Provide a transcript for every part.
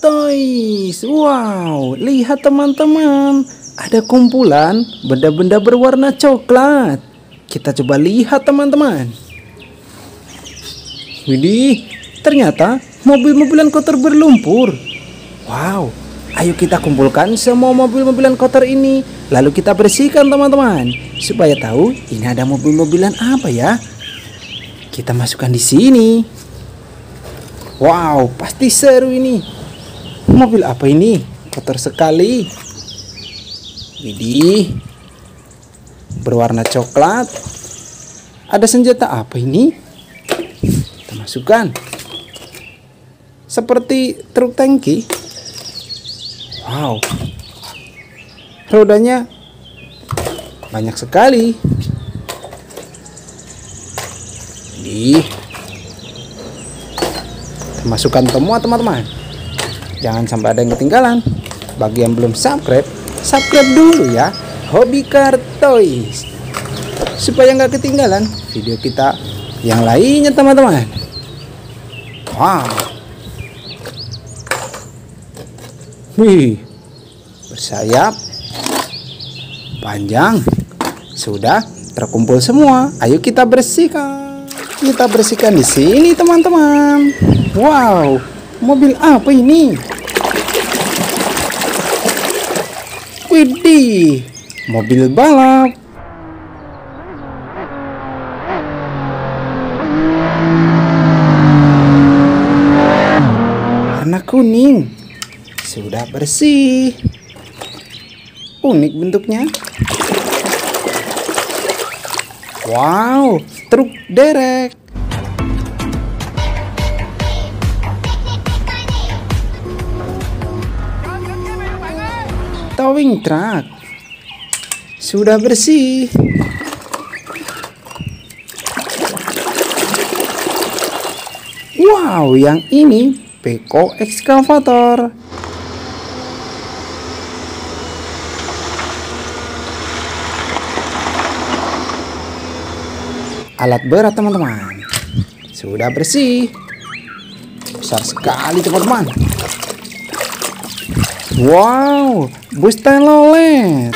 Toys. Wow, lihat teman-teman, ada kumpulan benda-benda berwarna coklat. Kita coba lihat teman-teman. Widih, ternyata mobil-mobilan kotor berlumpur. Wow, ayo kita kumpulkan semua mobil-mobilan kotor ini, lalu kita bersihkan teman-teman, supaya tahu ini ada mobil-mobilan apa ya. Kita masukkan di sini. Wow, pasti seru ini. Mobil apa ini? Kotor sekali. Widih, berwarna coklat. Ada senjata apa ini? Kita masukkan. Seperti truk tangki. Wow, rodanya banyak sekali. Widih, masukkan semua teman-teman. Jangan sampai ada yang ketinggalan. Bagi yang belum subscribe, subscribe dulu ya, Hobi Car Toys, supaya nggak ketinggalan video kita yang lainnya teman-teman. Wow, wih, bersayap, panjang, sudah terkumpul semua. Ayo kita bersihkan. Kita bersihkan di sini teman-teman. Wow, mobil apa ini? Widih, mobil balap. Warna kuning. Sudah bersih. Unik bentuknya. Wow, truk derek. Towing truck. Sudah bersih. Wow, yang ini Beko ekskavator. Alat berat teman-teman. Sudah bersih. Besar sekali teman-teman. Wow, bus telolet.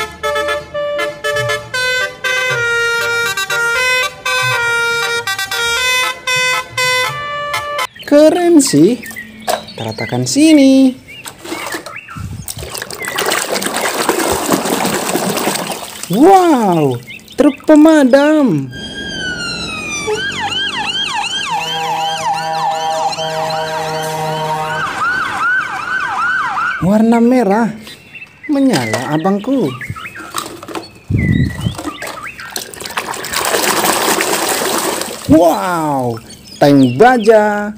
Keren sih. Kita ratakan sini. Wow, truk pemadam. Warna merah, menyala abangku. Wow, tank baja.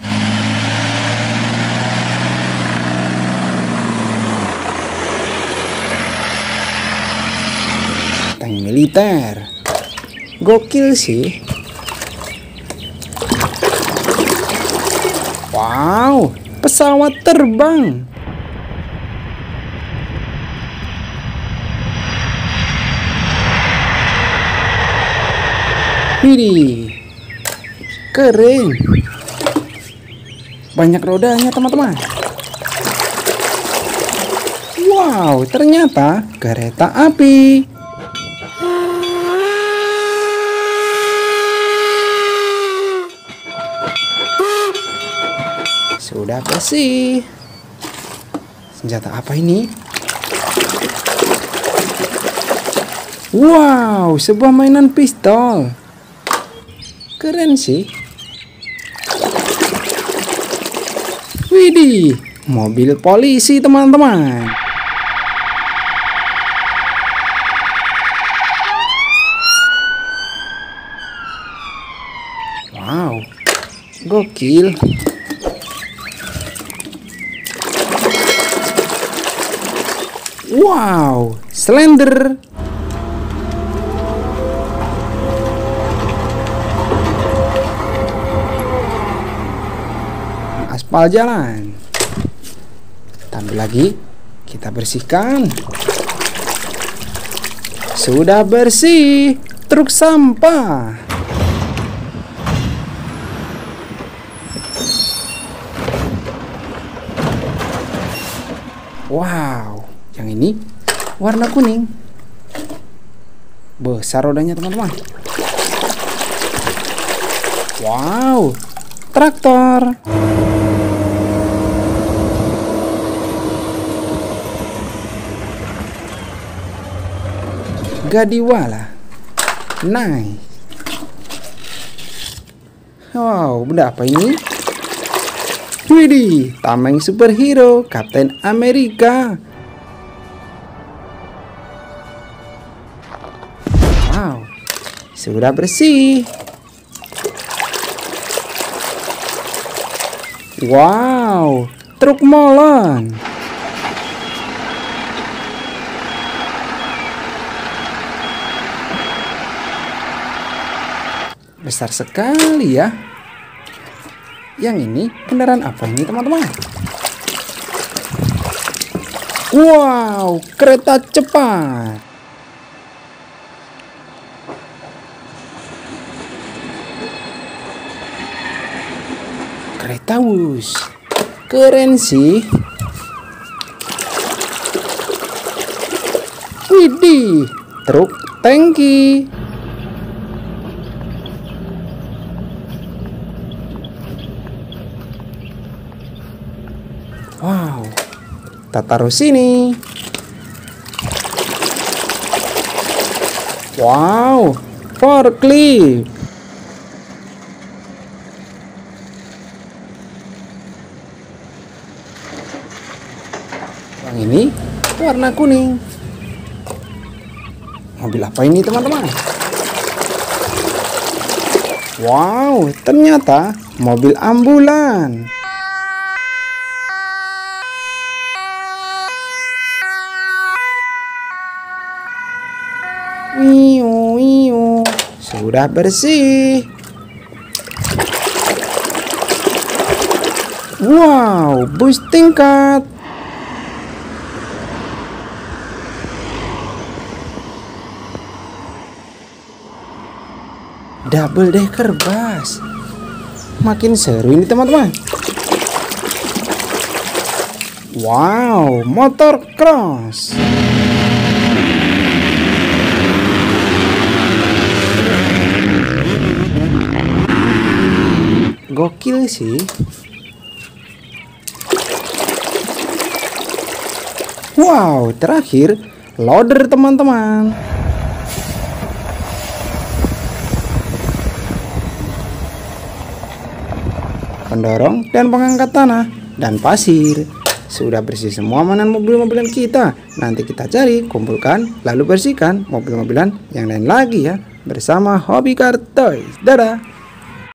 Tank militer. Gokil sih. Wow, pesawat terbang. Widih, keren. Banyak rodanya teman-teman. Wow, ternyata kereta api. Sudah bersih. Senjata apa ini? Wow, sebuah mainan pistol. Keren sih. Widih, mobil polisi teman-teman. Wow, gokil. Wow, Slender. Aspal jalan. Tambah lagi, kita bersihkan. Sudah bersih. Truk sampah. Wow, yang ini warna kuning. Besar rodanya teman-teman. Wow, traktor. Gadiwala. Nice. Wow, benda apa ini? Widih, tameng superhero Kapten Amerika. Wow, sudah bersih. Wow, truk molen. Besar sekali ya. Yang ini kendaraan apa ini teman-teman? Wow, kereta cepat. Kereta bus. Keren sih. Widih, truk tangki. Wow, kita taruh sini. Wow, forklift. Yang ini warna kuning. Mobil apa ini teman-teman? Wow, ternyata mobil ambulan. Sudah bersih. Wow, bus tingkat. Double decker bus. Makin seru ini teman-teman. Wow, motor cross. Gokil sih. Wow, terakhir loader teman-teman. Pendorong dan pengangkat tanah dan pasir. Sudah bersih semua mainan mobil-mobilan kita. Nanti kita cari, kumpulkan, lalu bersihkan mobil-mobilan yang lain lagi ya. Bersama Hobby Car Toys. Dadah.